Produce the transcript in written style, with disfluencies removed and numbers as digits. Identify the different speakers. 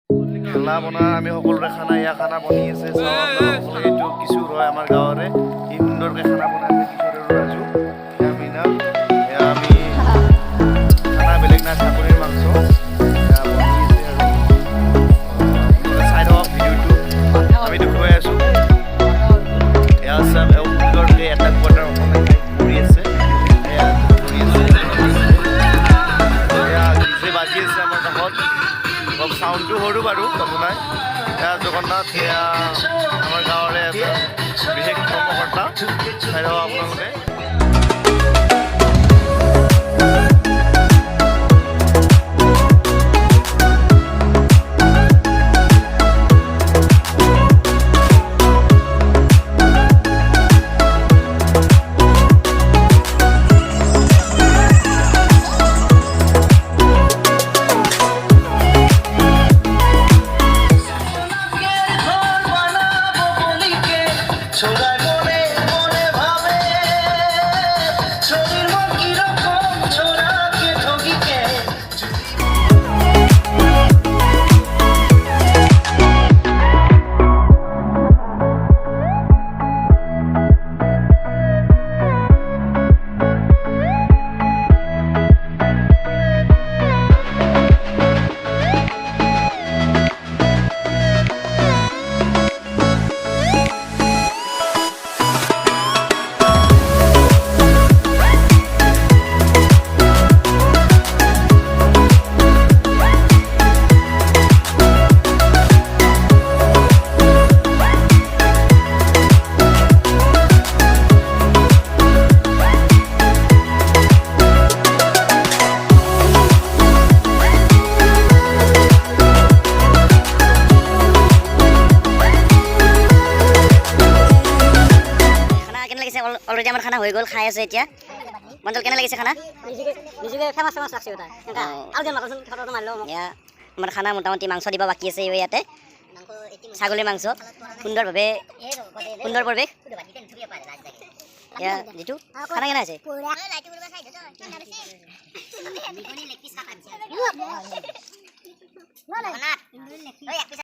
Speaker 1: খানা বনা আমি সকলোৰে খানা ইয়া খানা বনি আছে এইটো কিছু হয় আমাৰ গাঁৱৰে ই সুন্দৰকৈ খানা বনাইছে কিশোৰৰ ৰাজু আমি না আমি খানা বেলেগ না চাপৰিৰ মাংস চাই থাকক ভিডিঅ'টো আমি দেখুৱাই আছোঁ এয়া চব সুন্দৰকৈ এটা কোৱাৰ্টাৰ অকণমান কৰি আছে এয়া কৰি আছে এয়া ডিজে বাজি আছে আমাৰ কাষত অলপ চাউণ্ডটো সৰু বাৰু কথা নাই এয়া জগন্নাথ এয়া আমাৰ গাঁৱৰে এটা বিশেষ কৰ্মকৰ্তা চাই থাকক আপোনালোকে
Speaker 2: অলৰেডি আমাৰ খানা হৈ গ'ল খাই আছে এতিয়া মঞ্জল কেনে লাগিছে খানা নিজকে ফেমাছ লাগছে আমাৰ খানা মোটামুটি মাংস দিব বাকী আছে ইয়াতে ছাগলীৰ মাংস সুন্দৰভাৱে সুন্দৰ পৰিৱেশ এয়া যিটো খানা কেনে আছে